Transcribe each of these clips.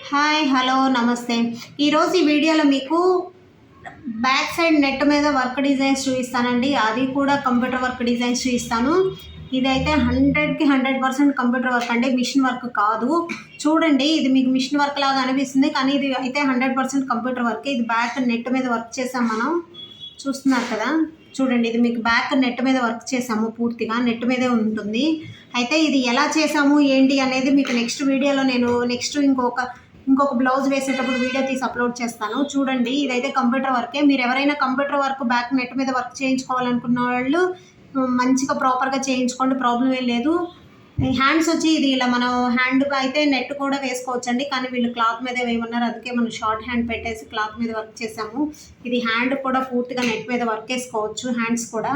Hi hello నమస్తే. ఈరోజు ఈ వీడియోలో మీకు బ్యాక్ సైడ్ నెట్ మీద వర్క్ డిజైన్స్ చూపిస్తానండి. అది కూడా కంప్యూటర్ వర్క్ డిజైన్స్ చూపిస్తాను. ఇదైతే 100కి 100% కంప్యూటర్ వర్క్ అండి, మిషన్ వర్క్ కాదు. చూడండి, ఇది మీకు మిషన్ వర్క్ లాగా అనిపిస్తుంది, కానీ ఇది అయితే 100% కంప్యూటర్ వర్క్. ఇది బ్యాక్ నెట్ మీద వర్క్ చేసాం మనం, చూస్తున్నారు కదా. చూడండి, ఇది మీకు బ్యాక్ నెట్ మీద వర్క్ చేసాము, పూర్తిగా నెట్ మీదే ఉంటుంది. అయితే ఇది ఎలా చేసాము ఏంటి అనేది మీకు నెక్స్ట్ వీడియోలో నేను ఇంకొక బ్లౌజ్ వేసేటప్పుడు వీడియో తీసి అప్లోడ్ చేస్తాను. చూడండి, ఇదైతే కంప్యూటర్ వర్కే. మీరు ఎవరైనా కంప్యూటర్ వర్క్ బ్యాక్ నెట్ మీద వర్క్ చేయించుకోవాలనుకున్న వాళ్ళు మంచిగా ప్రాపర్గా చేయించుకోండి, ప్రాబ్లం ఏం లేదు. హ్యాండ్స్ వచ్చి ఇది ఇలా మనం హ్యాండ్ అయితే నెట్ కూడా వేసుకోవచ్చండి, కానీ వీళ్ళు క్లాత్ మీద వేయమన్నారు, అందుకే మనం షార్ట్ హ్యాండ్ పెట్టేసి క్లాత్ మీద వర్క్ చేసాము. ఇది హ్యాండ్ కూడా పూర్తిగా నెట్ మీద వర్క్ వేసుకోవచ్చు, హ్యాండ్స్ కూడా.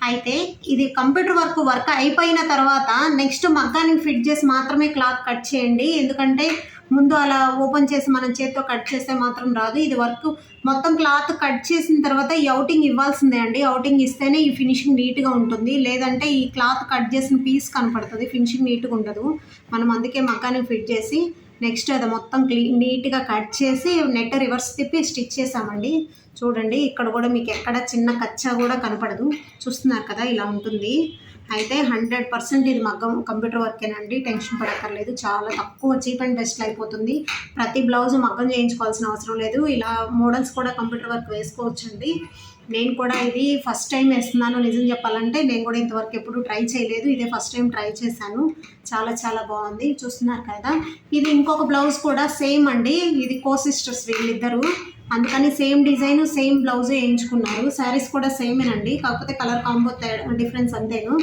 అయితే ఇది కంప్యూటర్ వర్క్ అయిపోయిన తర్వాత నెక్స్ట్ మగ్గానికి ఫిట్ చేసి మాత్రమే క్లాత్ కట్ చేయండి. ఎందుకంటే ముందు అలా ఓపెన్ చేసి మనం చేతితో కట్ చేస్తే మాత్రం రాదు. ఇది వర్క్ మొత్తం క్లాత్ కట్ చేసిన తర్వాత ఈ అవుటింగ్ ఇవ్వాల్సిందే అండి. అవుటింగ్ ఇస్తేనే ఈ ఫినిషింగ్ నీట్గా ఉంటుంది, లేదంటే ఈ క్లాత్ కట్ చేసిన పీస్ కనపడుతుంది, ఫినిషింగ్ నీట్గా ఉండదు. మనం అందుకే మగ్గానికి ఫిట్ చేసి నెక్స్ట్ అది మొత్తం నీట్గా కట్ చేసి నెట్ రివర్స్ తిప్పి స్టిచ్ చేసామండి. చూడండి, ఇక్కడ కూడా మీకు ఎక్కడ చిన్న కచ్చా కూడా కనపడదు, చూస్తున్నారు కదా, ఇలా ఉంటుంది. అయితే 100% ఇది మగ్గం కంప్యూటర్ వర్కేనండి, టెన్షన్ పడక్కర్లేదు. చాలా తక్కువ, చీప్ అండ్ బెస్ట్లో అయిపోతుంది. ప్రతి బ్లౌజ్ మగ్గం చేయించుకోవాల్సిన అవసరం లేదు. ఇలా మోడల్స్ కూడా కంప్యూటర్ వర్క్ వేసుకోవచ్చండి. నేను కూడా ఇది ఫస్ట్ టైం వేస్తున్నాను, నిజం చెప్పాలంటే. నేను కూడా ఇంతవరకు ఎప్పుడు ట్రై చేయలేదు, ఇదే ఫస్ట్ టైం ట్రై చేశాను. చాలా చాలా బాగుంది, చూస్తున్నారు కదా. ఇది ఇంకొక బ్లౌజ్ కూడా సేమ్ అండి, ఇది కో సిస్టర్స్ వీళ్ళిద్దరు, అందుకని సేమ్ డిజైన్ సేమ్ బ్లౌజ్ వేయించుకున్నారు. శారీస్ కూడా సేమేనండి, కాకపోతే కలర్ కాంబో డిఫరెన్స్ అంతేను.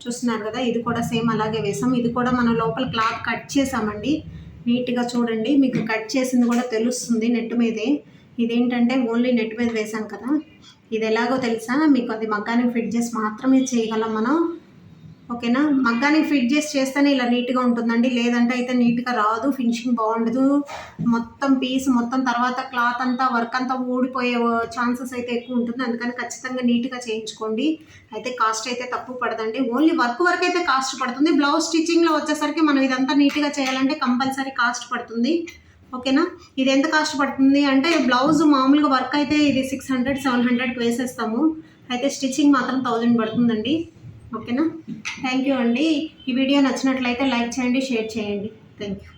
చూస్తున్నారు కదా, ఇది కూడా సేమ్ అలాగే వేసాం. ఇది కూడా మనం లోపల క్లాత్ కట్ చేసామండి, నీట్గా చూడండి, మీకు కట్ చేసింది కూడా తెలుస్తుంది నెట్ మీదే. ఇదేంటంటే ఓన్లీ నెట్ మీద వేసాం కదా. ఇది ఎలాగో తెలుసా మీకు, అది మగ్గానికి ఫిట్ చేసి మాత్రమే చేయగలం మనం, ఓకేనా. మగ్గానికి ఫిట్ చేసి చేస్తేనే ఇలా నీట్గా ఉంటుందండి, లేదంటే అయితే నీట్గా రాదు, ఫినిషింగ్ బాగుండదు. మొత్తం పీస్ మొత్తం తర్వాత క్లాత్ అంతా వర్క్ అంతా ఊడిపోయే ఛాన్సెస్ అయితే ఎక్కువ ఉంటుంది. అందుకని ఖచ్చితంగా నీట్గా చేయించుకోండి. అయితే కాస్ట్ అయితే తక్కువ పడదండి, ఓన్లీ వర్క్ అయితే కాస్ట్ పడుతుంది. బ్లౌజ్ స్టిచ్చింగ్లో వచ్చేసరికి మనం ఇదంతా నీట్గా చేయాలంటే కంపల్సరీ కాస్ట్ పడుతుంది, ఓకేనా. ఇది ఎంత కాస్ట్ పడుతుంది అంటే, బ్లౌజ్ మామూలుగా వర్క్ అయితే ఇది 600-700కి వేసేస్తాము, అయితే స్టిచ్చింగ్ మాత్రం 1000 పడుతుందండి, ఓకేనా. థ్యాంక్ యూ అండి. ఈ వీడియో నచ్చినట్లయితే లైక్ చేయండి, షేర్ చేయండి. Thank you.